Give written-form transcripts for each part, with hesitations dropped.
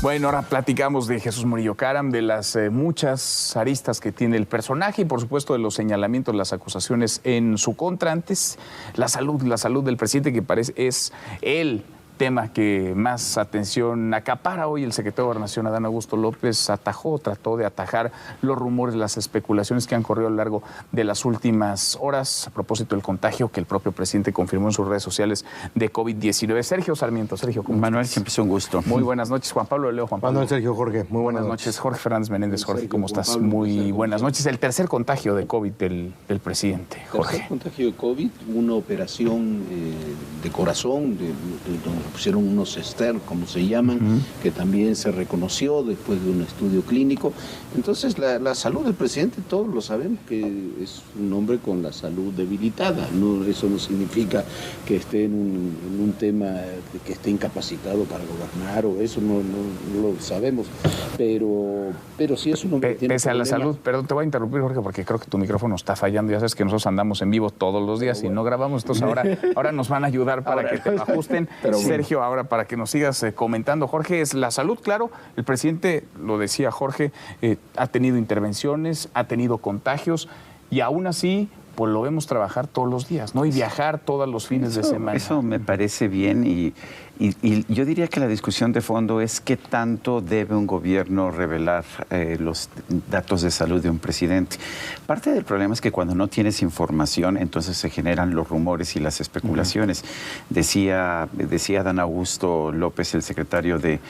Bueno, ahora platicamos de Jesús Murillo Caram, de las muchas aristas que tiene el personaje y, por supuesto, de los señalamientos, las acusaciones en su contra. Antes, la salud del presidente, que parece es el tema que más atención acapara hoy. El secretario de Gobernación, Adán Augusto López, trató de atajar los rumores, las especulaciones que han corrido a lo largo de las últimas horas a propósito del contagio que el propio presidente confirmó en sus redes sociales de COVID-19. Sergio Sarmiento. Sergio, ¿cómo Manuel, estás? siempre es un gusto. Muy buenas noches. Juan Pablo Leo. Juan Pablo. Manuel, Sergio, Jorge. Muy buenas noches. Jorge Fernández Menéndez. Jorge, ¿cómo estás? Muy buenas noches. El tercer contagio de COVID del presidente, Jorge. Tercer contagio de COVID, una operación de corazón, donde pusieron unos STER, como se llaman, que también se reconoció después de un estudio clínico. Entonces, la salud del presidente, todos lo sabemos, que es un hombre con la salud debilitada. No, eso no significa que esté en un tema, que esté incapacitado para gobernar o eso, no lo sabemos. Pero sí es un hombre que tiene pese a la problemas. salud, perdón, te voy a interrumpir, Jorge, porque creo que tu micrófono está fallando. Ya sabes que nosotros andamos en vivo todos los días y no grabamos. Entonces ahora nos van a ayudar para que te lo ajusten. Sergio, ahora para que nos sigas comentando. Jorge, es la salud, claro. El presidente, lo decía Jorge, ha tenido intervenciones, ha tenido contagios y aún así pues lo vemos trabajar todos los días, ¿no? Y viajar todos los fines de semana. Eso me parece bien y yo diría que la discusión de fondo es qué tanto debe un gobierno revelar los datos de salud de un presidente. Parte del problema es que cuando no tienes información, entonces se generan los rumores y las especulaciones. Decía Adán Augusto López, el secretario de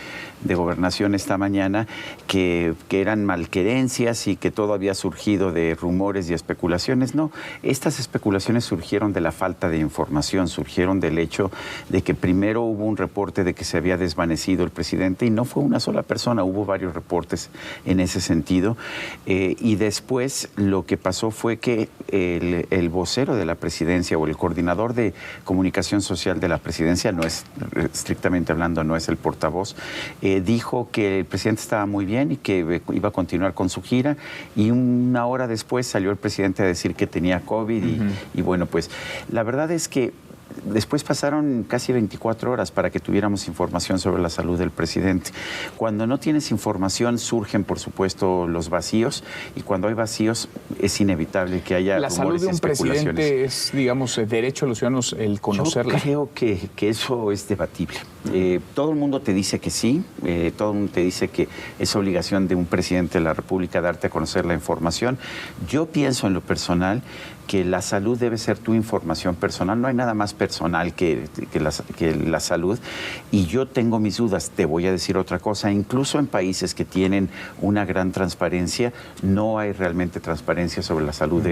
Gobernación, esta mañana, que eran malquerencias y que todo había surgido de rumores y especulaciones. No, estas especulaciones surgieron de la falta de información, surgieron del hecho de que primero hubo un reporte de que se había desvanecido el presidente y no fue una sola persona, hubo varios reportes en ese sentido. Y después lo que pasó fue que el vocero de la presidencia o el coordinador de comunicación social de la presidencia, no es estrictamente hablando, no es el portavoz, dijo que el presidente estaba muy bien y que iba a continuar con su gira, y una hora después salió el presidente a decir que tenía COVID y bueno, pues la verdad es que después pasaron casi 24 horas para que tuviéramos información sobre la salud del presidente. Cuando no tienes información surgen, por supuesto, los vacíos, y cuando hay vacíos es inevitable que haya rumores y especulaciones. La salud de un presidente es, digamos, derecho a los ciudadanos el conocerla. Yo creo que eso es debatible. Todo el mundo te dice que sí, todo el mundo te dice que es obligación de un presidente de la República darte a conocer la información. Yo pienso en lo personal que la salud debe ser tu información personal. No hay nada más personal que la salud. Y yo tengo mis dudas. Te voy a decir otra cosa. Incluso en países que tienen una gran transparencia, no hay realmente transparencia sobre la salud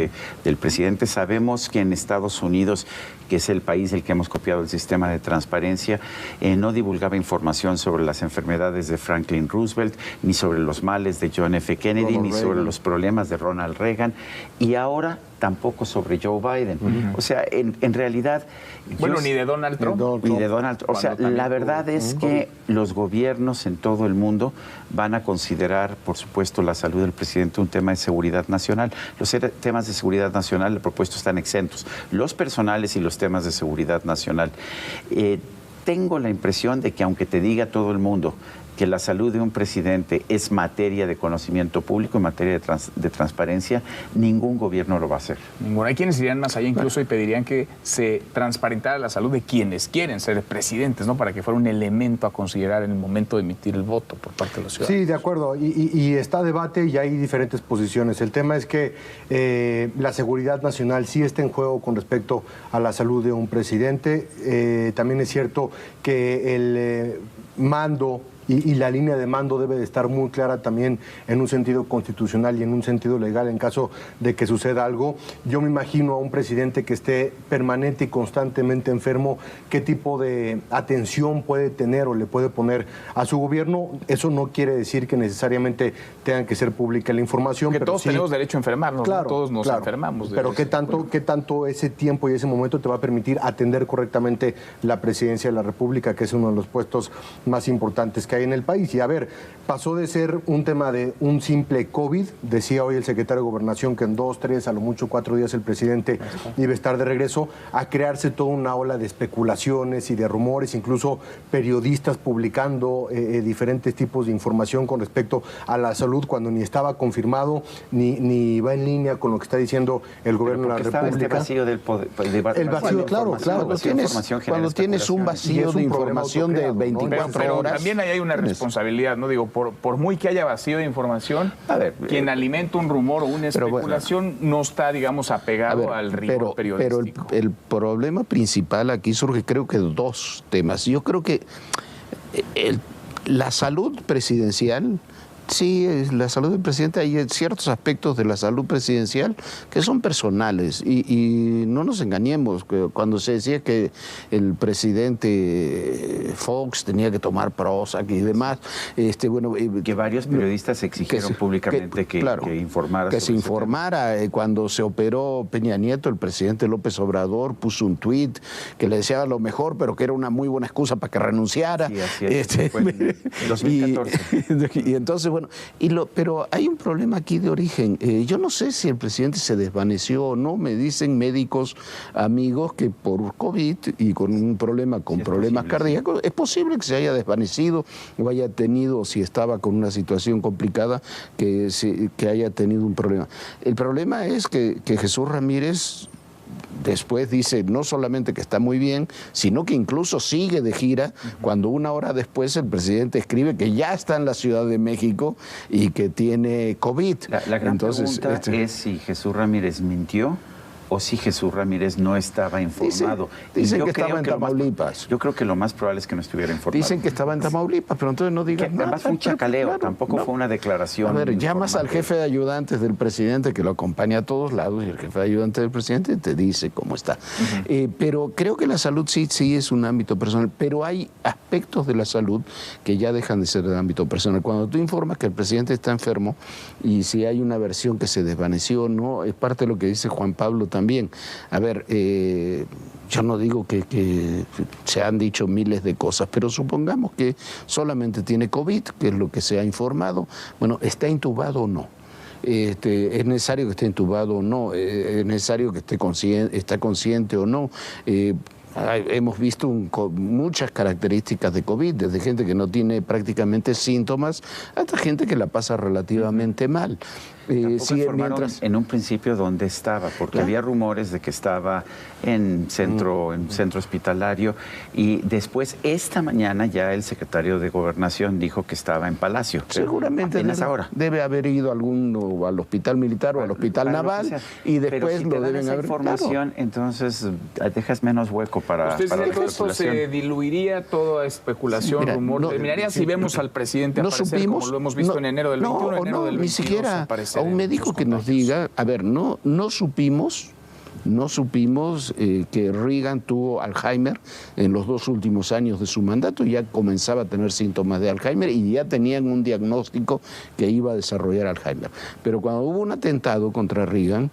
del presidente. Sabemos que en Estados Unidos, que es el país del que hemos copiado el sistema de transparencia, no divulgaba información sobre las enfermedades de Franklin Roosevelt, ni sobre los males de John F. Kennedy, ni sobre los problemas de Ronald Reagan. Y ahora tampoco sobre Joe Biden. O sea, en realidad... Bueno, ni de Donald Trump. Ni de Donald Trump. O sea, la verdad es que los gobiernos en todo el mundo van a considerar, por supuesto, la salud del presidente un tema de seguridad nacional. Los temas de seguridad nacional, el propuesto, están exentos. Los personales y los temas de seguridad nacional. Tengo la impresión de que aunque te diga todo el mundo que la salud de un presidente es materia de conocimiento público, en materia de transparencia, ningún gobierno lo va a hacer. Ninguno. Hay quienes irían más allá incluso y pedirían que se transparentara la salud de quienes quieren ser presidentes, ¿no? Para que fuera un elemento a considerar en el momento de emitir el voto por parte de los ciudadanos. Sí, de acuerdo. Y está debate y hay diferentes posiciones. El tema es que la seguridad nacional sí está en juego con respecto a la salud de un presidente. También es cierto que el mando y la línea de mando debe de estar muy clara también en un sentido constitucional y en un sentido legal en caso de que suceda algo. Yo me imagino a un presidente que esté permanente y constantemente enfermo, qué tipo de atención puede tener o le puede poner a su gobierno. Eso no quiere decir que necesariamente tenga que ser pública la información. Que pero todos sí, tenemos derecho a enfermarnos, claro, ¿no? Todos nos enfermamos. Pero ¿qué tanto ese tiempo y ese momento te va a permitir atender correctamente la presidencia de la República, que es uno de los puestos más importantes que hay? hay en el país. Y a ver, pasó de ser un tema de un simple COVID, decía hoy el secretario de Gobernación que en 2, 3, a lo mucho 4 días el presidente iba a estar de regreso, a crearse toda una ola de especulaciones y de rumores, incluso periodistas publicando diferentes tipos de información con respecto a la salud cuando ni estaba confirmado ni va en línea con lo que está diciendo el gobierno de la República. Este vacío del poder, el vacío, claro. Cuando tienes un vacío de información de 24 horas. También ahí hay una responsabilidad, ¿no? Digo, por muy que haya vacío de información, quien alimenta un rumor o una especulación no está, digamos, apegado al rigor periodístico. Pero el problema principal aquí surge, creo que dos temas. Yo creo que la salud presidencial. Sí, la salud del presidente, hay ciertos aspectos de la salud presidencial que son personales y no nos engañemos, que cuando se decía que el presidente Fox tenía que tomar Prozac y demás, que varios periodistas exigieron públicamente que informara. Que se informara. Cuando se operó Peña Nieto, el presidente López Obrador puso un tuit que le deseaba lo mejor, pero que era una muy buena excusa para que renunciara. Sí, así es. Fue en 2014. Y entonces, pero hay un problema aquí de origen. Yo no sé si el presidente se desvaneció o no. Me dicen médicos amigos que por COVID y con un problema, con problemas cardíacos, es posible que se haya desvanecido o haya tenido, si estaba con una situación complicada, que haya tenido un problema. El problema es que Jesús Ramírez después dice no solamente que está muy bien, sino que incluso sigue de gira, cuando una hora después el presidente escribe que ya está en la Ciudad de México y que tiene COVID. La gran pregunta es si Jesús Ramírez mintió o si Jesús Ramírez no estaba informado. Dicen que estaba en Tamaulipas. Yo creo que lo más probable es que no estuviera informado. Dicen que estaba en Tamaulipas, pero entonces no digas nada. Además fue un chacaleo, tampoco fue una declaración. A ver, llamas al jefe de ayudantes del presidente, que lo acompaña a todos lados, y el jefe de ayudantes del presidente te dice cómo está. Pero creo que la salud sí es un ámbito personal, pero hay aspectos de la salud que ya dejan de ser de ámbito personal. Cuando tú informas que el presidente está enfermo y si hay una versión que se desvaneció o no, es parte de lo que dice Juan Pablo también. A ver, yo no digo que se han dicho miles de cosas, pero supongamos que solamente tiene COVID, que es lo que se ha informado. Bueno, ¿está intubado o no? ¿Es necesario que esté intubado o no? ¿Es necesario que está consciente o no? Hemos visto muchas características de COVID, desde gente que no tiene prácticamente síntomas hasta gente que la pasa relativamente mal. Informaron en un principio dónde estaba, porque había rumores de que estaba en centro hospitalario, y después esta mañana ya el secretario de Gobernación dijo que estaba en Palacio. Seguramente debe haber ido al hospital militar o al hospital naval, y después lo deben haber. Información, entonces dejas menos hueco para ¿Usted cree que esto se diluiría toda especulación, rumor? ¿Terminaría si vemos al presidente aparecer como lo hemos visto en enero del 21, enero del 22? Ni siquiera a un médico que nos diga, a ver, no supimos que Reagan tuvo Alzheimer en los 2 últimos años de su mandato, ya comenzaba a tener síntomas de Alzheimer y ya tenían un diagnóstico que iba a desarrollar Alzheimer. Pero cuando hubo un atentado contra Reagan,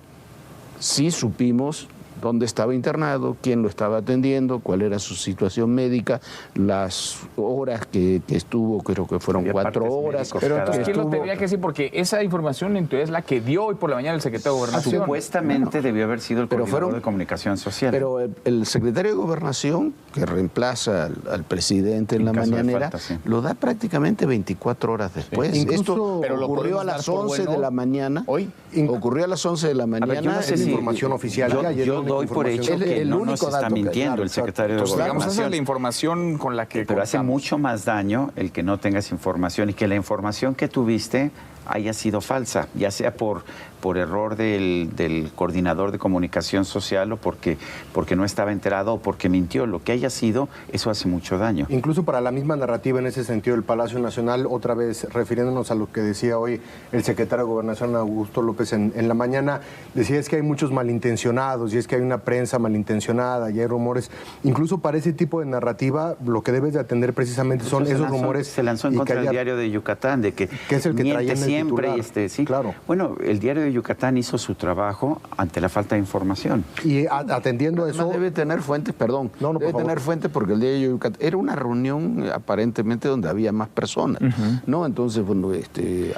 sí supimos dónde estaba internado, quién lo estaba atendiendo, cuál era su situación médica, las horas que estuvo, creo que fueron 4 horas. Pero entonces, ¿quién lo tendría que decir? Porque esa información entonces es la que dio hoy por la mañana el secretario de Gobernación. Supuestamente debió haber sido el coordinador de comunicación social. Pero el secretario de Gobernación, que reemplaza al presidente en la mañanera, lo da prácticamente 24 horas después. Esto ocurrió a las 11 de la mañana. ¿Hoy? Ocurrió a las 11 de la mañana. Yo no sé si información oficial. Yo doy por hecho que no nos está mintiendo el secretario de Gobernación. Digamos, esa es la información con la que Pero hace mucho más daño el que no tengas información y que la información que tuviste haya sido falsa, ya sea por error del coordinador de comunicación social o porque no estaba enterado o porque mintió. Lo que haya sido, eso hace mucho daño. Incluso para la misma narrativa en ese sentido del Palacio Nacional, otra vez refiriéndonos a lo que decía hoy el secretario de Gobernación Augusto López en la mañana, decía es que hay muchos malintencionados y es que hay una prensa malintencionada y hay rumores. Incluso para ese tipo de narrativa, lo que debes de atender precisamente son esos rumores. Se lanzó en contra del Diario de Yucatán, de que es el que miente traía en el siempre. titular. Sí. Claro. Bueno, el Diario de Yucatán hizo su trabajo ante la falta de información. Y atendiendo a eso... Además debe tener fuentes, perdón, debe tener fuentes porque el Diario de Yucatán era una reunión aparentemente donde había más personas, ¿no? Entonces, bueno,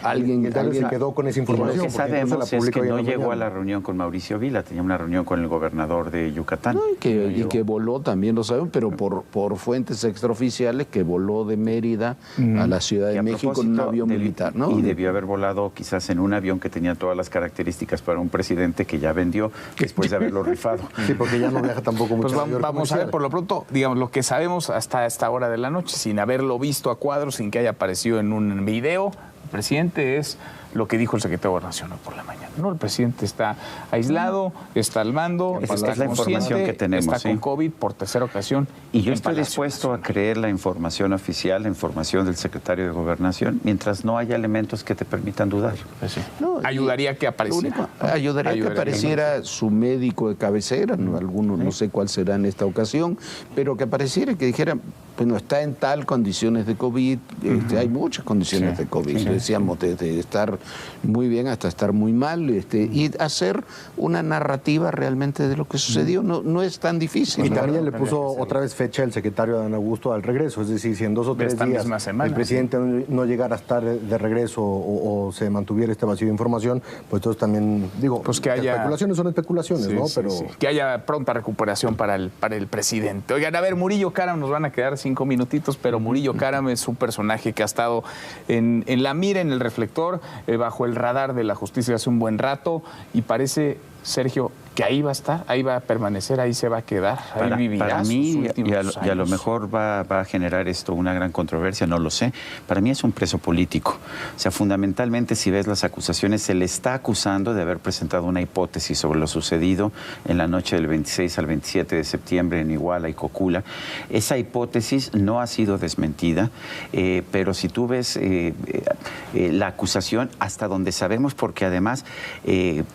alguien se quedó con esa información. Lo que sabemos es que no llegó a la reunión con Mauricio Vila, tenía una reunión con el gobernador de Yucatán. No, y que voló, también lo sabemos, pero por fuentes extraoficiales, que voló de Mérida a la Ciudad de México en un avión militar, ¿no? Y debió haber volado quizás en un avión que tenía todas las características para un presidente que ya vendió después de haberlo rifado. Sí, porque ya no viaja tampoco mucho. Pues vamos a ver, por lo pronto, digamos, lo que sabemos hasta esta hora de la noche, sin haberlo visto a cuadros, sin que haya aparecido en un video, el presidente es lo que dijo el secretario de Gobernación hoy por la mañana. ¿No? El presidente está aislado, está al mando, Esa está es la información que tenemos. Está con COVID por tercera ocasión. Y yo estoy dispuesto a creer la información oficial, la información del secretario de Gobernación, mientras no haya elementos que te permitan dudar. Pues sí. No, ayudaría que apareciera. Ayudaría que apareciera su médico de cabecera, alguno, no sé cuál será en esta ocasión, pero que apareciera, que dijera, bueno, está en tal condiciones de COVID, hay muchas condiciones de COVID, decíamos, desde estar muy bien hasta estar muy mal, y hacer una narrativa realmente de lo que sucedió. No es tan difícil. Y también le puso otra vez fecha el secretario Adán Augusto al regreso, es decir, si en 2 o 3 días el presidente no llegara a estar de regreso o se mantuviera este vacío de información, pues entonces también, digo, pues que haya, especulaciones son especulaciones, ¿no? Pero que haya pronta recuperación para el presidente. Oigan, a ver, Murillo Karam, nos van a quedar 5 minutitos, pero Murillo Karam es un personaje que ha estado en la mira, en el reflector, bajo el radar de la justicia hace un buen rato, y parece, Sergio, que ahí va a estar, ahí va a permanecer, ahí se va a quedar, ahí vivirá. Para mí, y a lo mejor va a generar esto una gran controversia, no lo sé. Para mí es un preso político. O sea, fundamentalmente, si ves las acusaciones, se le está acusando de haber presentado una hipótesis sobre lo sucedido en la noche del 26 al 27 de septiembre en Iguala y Cocula. Esa hipótesis no ha sido desmentida, pero si tú ves la acusación, hasta donde sabemos, porque además,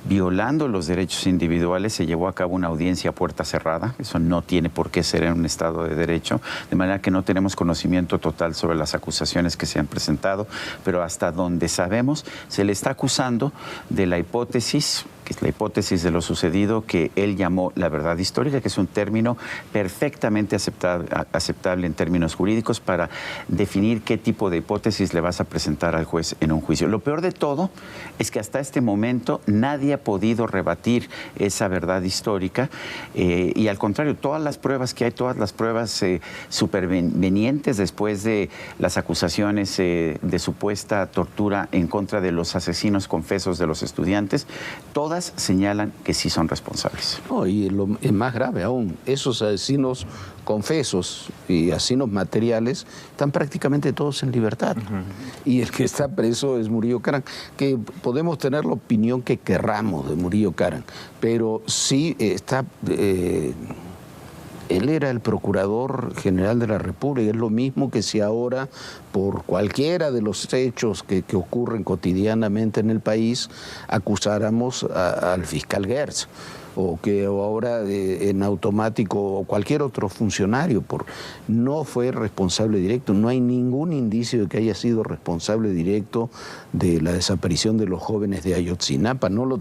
violando los derechos individuales, se llevó a cabo una audiencia a puerta cerrada. Eso no tiene por qué ser en un Estado de Derecho, de manera que no tenemos conocimiento total sobre las acusaciones que se han presentado, pero hasta donde sabemos se le está acusando de la hipótesis, que es la hipótesis de lo sucedido, que él llamó la verdad histórica, que es un término perfectamente aceptable en términos jurídicos para definir qué tipo de hipótesis le vas a presentar al juez en un juicio. Lo peor de todo es que hasta este momento nadie ha podido rebatir esa verdad histórica, y al contrario, todas las pruebas que hay, todas las pruebas supervenientes después de las acusaciones de supuesta tortura en contra de los asesinos confesos de los estudiantes, todas señalan que sí son responsables. No, y es más grave aún, esos asesinos confesos y asesinos materiales están prácticamente todos en libertad. Y el que está preso es Murillo Karam, que podemos tener la opinión que querramos de Murillo Karam, pero sí está... él era el Procurador General de la República, es lo mismo que si ahora, por cualquiera de los hechos que ocurren cotidianamente en el país, acusáramos al fiscal Gertz, o que ahora en automático o cualquier otro funcionario no fue responsable directo. No hay ningún indicio de que haya sido responsable directo de la desaparición de los jóvenes de Ayotzinapa. No lo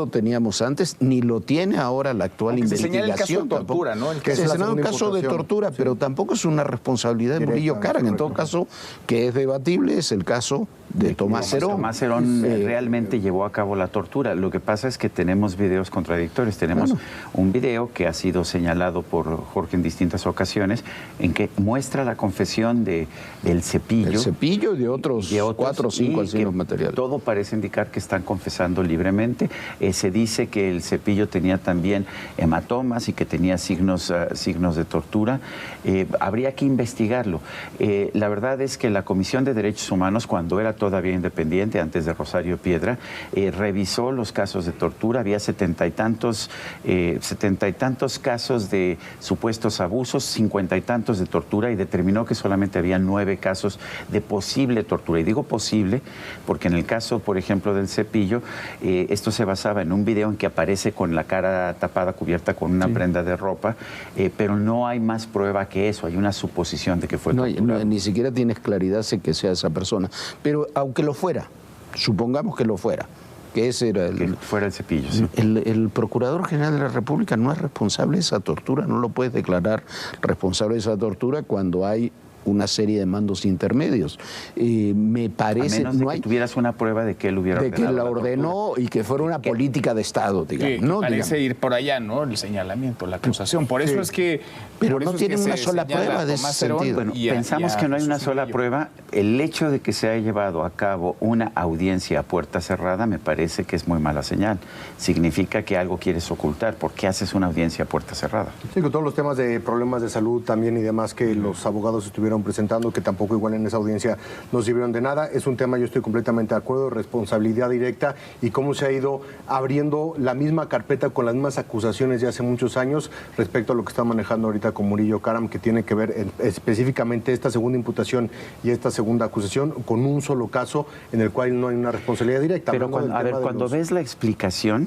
teníamos antes, ni lo tiene ahora la actual investigación. Se señala el caso de tortura, ¿no? Se señala un caso de tortura, pero tampoco es una responsabilidad de Murillo Karam. En todo caso, que es debatible, es el caso de Tomás Herón. Tomás Herón realmente llevó a cabo la tortura. Lo que pasa es que tenemos videos contradictorios. Tenemos un video que ha sido señalado por Jorge en distintas ocasiones, en que muestra la confesión del Cepillo. El Cepillo y de otros 4 o 5 asesinos materiales. Todo parece indicar que están confesando libremente. Se dice que el Cepillo tenía también hematomas y que tenía signos de tortura. Habría que investigarlo. La verdad es que la Comisión de Derechos Humanos, cuando era todavía independiente, antes de Rosario Piedra, revisó los casos de tortura. Había 70 y y tantos casos de supuestos abusos, 50 y tantos de tortura, y determinó que solamente había 9 casos de posible tortura. Y digo posible porque en el caso, por ejemplo, del Cepillo, esto se basaba en un video en que aparece con la cara tapada, cubierta con una prenda de ropa, pero no hay más prueba que eso, hay una suposición de que fue torturado. Ni siquiera tienes claridad de que sea esa persona. Pero aunque lo fuera, supongamos que lo fuera, que ese era que fuera el Cepillo, sí. El Procurador General de la República no es responsable de esa tortura, no lo puedes declarar responsable de esa tortura cuando hay una serie de mandos intermedios. Me parece... A menos de que tuvieras una prueba de que él hubiera ordenado. De que la ordenó y que fuera una política de Estado, digamos. Que ¿no? parece ir por allá, ¿no? El señalamiento, la acusación. Por eso es que... Pero no tienen una sola prueba de ese sentido. Bueno, pensamos que no hay una sola prueba. El hecho de que se haya llevado a cabo una audiencia a puerta cerrada me parece que es muy mala señal. Significa que algo quieres ocultar. ¿Por qué haces una audiencia a puerta cerrada? Sí, con todos los temas de problemas de salud también y demás que los abogados estuvieron presentando, que tampoco igual en esa audiencia no sirvieron de nada. Es un tema, yo estoy completamente de acuerdo, responsabilidad directa y cómo se ha ido abriendo la misma carpeta con las mismas acusaciones de hace muchos años respecto a lo que está manejando ahorita con Murillo Karam, que tiene que ver específicamente esta segunda imputación y esta segunda acusación con un solo caso en el cual no hay una responsabilidad directa. Pero cuando ves la explicación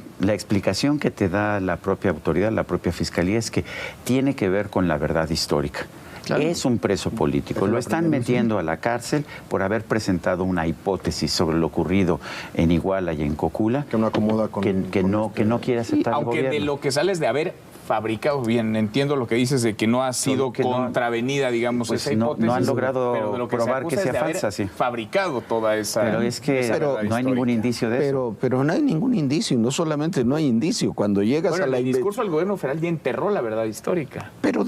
que te da la propia autoridad, la propia fiscalía, es que tiene que ver con la verdad histórica. Claro. Es un preso político. Lo están metiendo a la cárcel por haber presentado una hipótesis sobre lo ocurrido en Iguala y en Cocula. Que no acomoda con... Que no quiere aceptar el gobierno. Aunque de lo que sales de haber fabricado, bien, entiendo lo que dices de que no ha sido contravenida, digamos, pues esa hipótesis. No han logrado probar que sea falsa, sí. Fabricado toda esa... Pero es que no hay ningún indicio de eso. Pero no hay ningún indicio, no solamente no hay indicio. Cuando llegas a la... El discurso del gobierno federal ya enterró la verdad histórica. Pero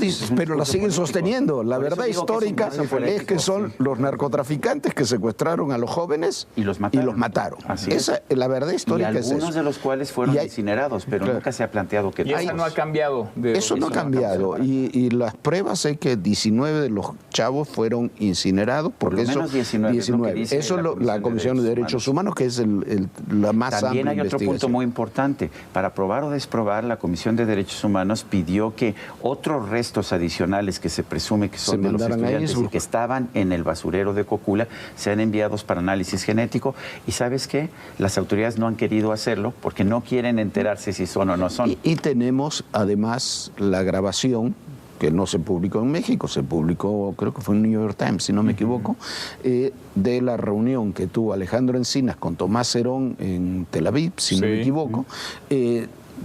la siguen sosteniendo. La verdad histórica es que son los narcotraficantes que secuestraron a los jóvenes y los mataron. Esa, la verdad histórica es eso. Y algunos de los cuales fueron incinerados, pero nunca se ha planteado que... Y esa no ha cambiado. Eso no ha cambiado. Y las pruebas es que 19 de los chavos fueron incinerados. Porque por lo menos 19. Eso es la Comisión de Derechos Humanos, que es la más amplia. También hay otro punto muy importante. Para probar o desprobar, la Comisión de Derechos Humanos pidió que otros restos adicionales que se presume que son de los estudiantes y que estaban en el basurero de Cocula sean enviados para análisis genético. ¿Y sabes qué? Las autoridades no han querido hacerlo porque no quieren enterarse si son o no son. Y tenemos, además, la grabación que no se publicó en México, se publicó, creo que fue en New York Times, si no me equivoco, de la reunión que tuvo Alejandro Encinas con Tomás Herón en Tel Aviv, si no me equivoco,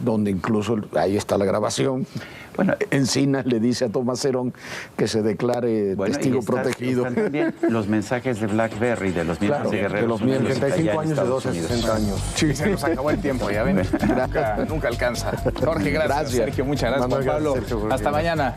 donde incluso, ahí está la grabación, bueno, Encinas le dice a Tomás Herón que se declare testigo protegido. Están también los mensajes de BlackBerry, de los miembros de Guerrero. De los miembros, 35 años de 12 a 60 años. Sí, se nos acabó el tiempo, ya ven. Nunca alcanza. Jorge, gracias. Sergio, muchas gracias. Juan Pablo, hasta mañana.